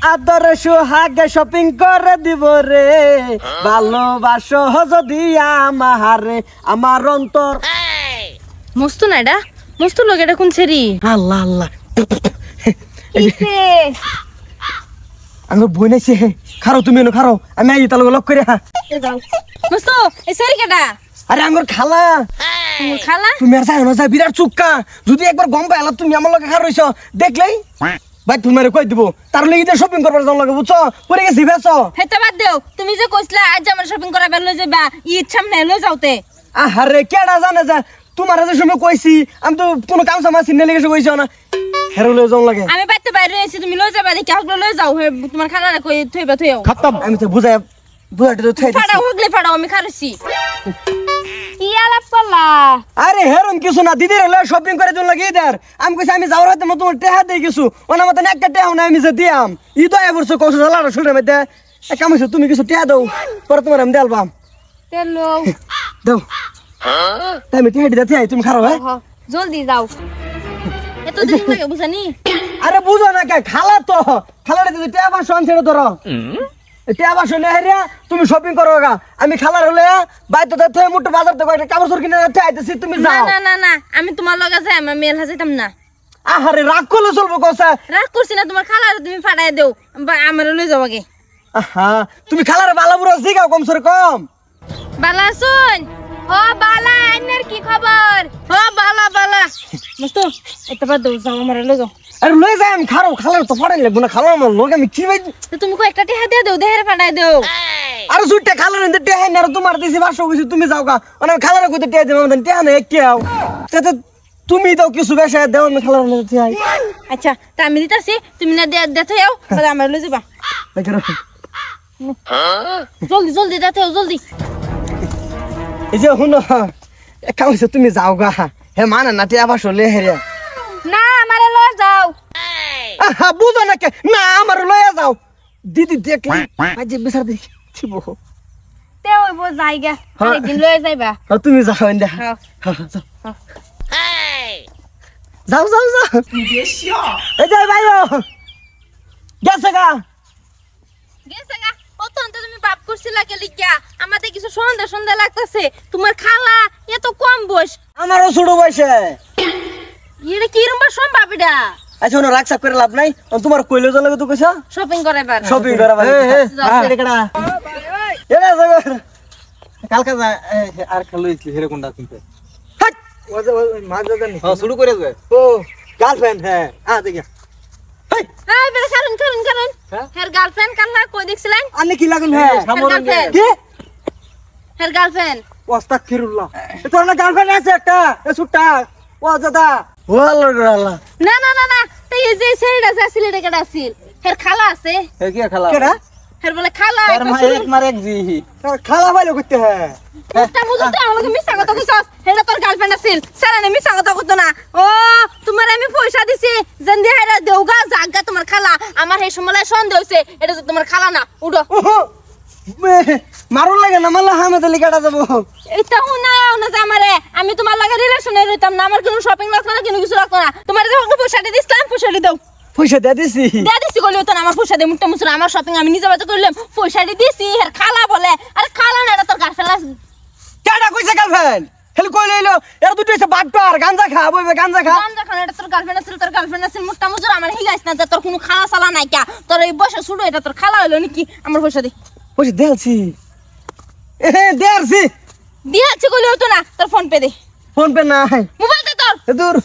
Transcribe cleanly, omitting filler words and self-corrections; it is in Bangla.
আদরে সুহাগে শপিং করে দিব রে ভালোবাসো যদি আমারে আমার অন্তর মস্ত না এটা মস্ত লোক এটা কোন ছেড়ি আল্লাহ আল্লাহ আমার বই নাইছে খারো তুমি এনো খারো আমি আই তালগো লক করে মস্ত এই ছেড়ি কেটা আরে আমার খালা খালা তুমি আর যাও না যা বিরাট চুক্কা যদি একবার গম পাইলা তুমি আমার লগে খার রইছো দেখলেই ভাই তুমি কই দিব তার লাগি দে শপিং করবার যাও লাগে বুঝছো পরে গেছি বেছো হেতে বাদ দেও তুমি যে কইছলা আজ আমার শপিং করা বেল লই যাবা ঈদ সামনে লই যাওতে আরে কেডা জানে যা তোমার যে সময় কইছি আমি তো কোনো কাম সামা সিনে লেগেছে কইছো না হেরো লই যাও লাগে আমি বাইতে বাইরে এসে তুমি লই যাবা দেখি হগলে লই যাও তোমার খালারে কই থইবা থইও খতম আমি তো বুঝাইতে তো থাই ফাড়াও হগলে ফাড়াও আমি খারছি কি আলাপ করলা আরে হেরন কিছু না দিদির লয় শপিং করে দিন লাগে ইদার আমি কইছি আমি যাওয়ার হতে তোমার টেহা দেই কিছু ওনা মত একটা টেহা না আমি যে দিয়াম ই তো এবছর কষ্ট জ্বালাটা শুনে মধ্যে এক কাম হইছে তুমি কিছু টেহা দাও পরে তোমার আমি দেলবাম তেলো দাও আমি টেহা দিতে আই তুমি খারাপ হ্যাঁ জলদি যাও এত দিন লাগে বুঝানি আরে বুঝো না কে খালা তো খালারে যদি টেহা বাসন আনছে ধরো টেহা বাসন হেরিয়া তুমি শপিং করো গা আমি খালার হলে বাইতো থেকে মোটে বাজার থেকে একটা কাপড় চোর কিনে আইতেছি তুমি না যাও না না না আমি তোমার লগে যাই আমি মেল হাজাইতাম না আহারে রাগ করলে চলবো কোসা রাগ করছি না তোমার খালারে তুমি ফাড়াই দেও আমার লই যাও আগে আহা তুমি খালারে বালাপুরা জিগাও কম সরে কম বালা শুন ও বালা আইনের কি খবর ও বালা বালা মস্ত এটা বাদ দাও যাও আমার লই যাও আরে লই যাই আমি খারাপ খালার তো ফাড়াই লাগবো না খালার আমার লোক আমি কি ভাই তুমি কো একটা টেহা দিয়ে দাও দেহের ফাড়াই দেও আরে সুটে খালার এনে টেহা না তোমার দিছি 500 কইছি তুমি যাও গা মানে খালারে কইতে টেহা দেব মানে টেহা না কি আও সেটা তুমি দাও কিছু বেশি দাও আমি খালার এনে দিই আচ্ছা তা আমি দিতাছি তুমি না দেতে যাও বাবা আমার লই যাবা জলদি জলদি দেতে যাও জলদি এই যে হুনো কাম হইছে তুমি যাও গা হে মানে না টেহা বাসো লে হেরে না আমারে লই যাও আহা বুঝো না কে না আমার লইয়া যাও দিদি দেখলে আজ বিচার দেখি থিব তে হইবো জায়গা একদিন লই যাইবা হ্যাঁ তুমি যাও এন্ডা হ্যাঁ যাও যাও যাও এই যে ভাইও গেছে গা গেছে গা অতন্ত তুমি বাপ করছিলা কে লিখা আমাদের কিছু সন্দেহ সন্দেহ লাগতেছে তোমার খালা এত কম বয়স আমারও ছোট বয়সে এটা কি রকম সম্ভব এটা আচ্ছা ওনা রাখসা করে লাভ নাই তোমার কইলো জলে তো কইছা শপিং করাইবার শপিং করাবার এড়া এড়া যাবে কালকা যা আর খালইছি হেরে কোনটা কিনতে হাট ওজে মাঝে জানি হ্যাঁ শুরু করে দে ও গার্লফ্রেন্ড হ্যাঁ দেখি এই বেটা কারণ হের গার্লফ্রেন্ড কাল্লা কই দেখছিলেন আনে কি লাগুন হ্যাঁ সামনে কি হের গার্লফ্রেন্ড আস্তাগফিরুল্লাহ তোর না গার্লফ্রেন্ড আছে একটা এ সুট্টা ও দাদা ওয়াল্লাহ না না না না তাই এই যে ছেলেটা আছে ছেলেটা কেডা আছিল হের খালা আছে হে কি খালা কেডা হের বলে খালা হের মা এক মার এক জি খালা ভাইলো করতে হ্যাঁ এটা বুঝতে আমাকে মিছা কথা কইছস হেডা তোর গার্লফ্রেন্ড আছিল সারানে মিছা কথা কইতো না ও তোমার আমি পয়সা দিছি জেন্দি হেডা দেউগা জাগা তোমার খালা আমার এই সময় সন্দেহ হইছে এটা তো তোমার খালা না উড়ো মারুন লাগে না মারলে হামে লিখাটা যাবো এটা হুনাও না যে আমারে আমি তোমার লাগে রিলেশনে রইতাম না আমার কোনো শপিং লাগতো না কোনো কিছু লাগতো না তোমার যখন পয়সাটা দিছিলাম পয়সাটা দাও পয়সা দিয়ে দিছি কইলো তো আমার পয়সা দিয়ে মুটটা মুছরা আমার শপিং আমি নিজে বাজে করলাম পয়সাটা দিছি এর খালা বলে আরে খালা না তোর গার্লফ্রেন্ড কেডা কইছে গার্লফ্রেন্ড হেল কই লইলো এর দুটো হইছে বাটপার গাঞ্জা খা বইবে গাঞ্জা খানা এটা তোর গার্লফ্রেন্ড আছে তোর গার্লফ্রেন্ড আছে মুটটা মুছরা আমার হিগাইছ না তোর কোনো খালা সালা নাই কা তোর এই বয়সে শুরু এটা তোর খালা হইলো নাকি আমার পয়সা দি পয়সা দেলছি দেরছি দিয়াছি কইলো তো না তোর ফোন পে দে ফোন পে নাই মোবাইল দে তোর দূর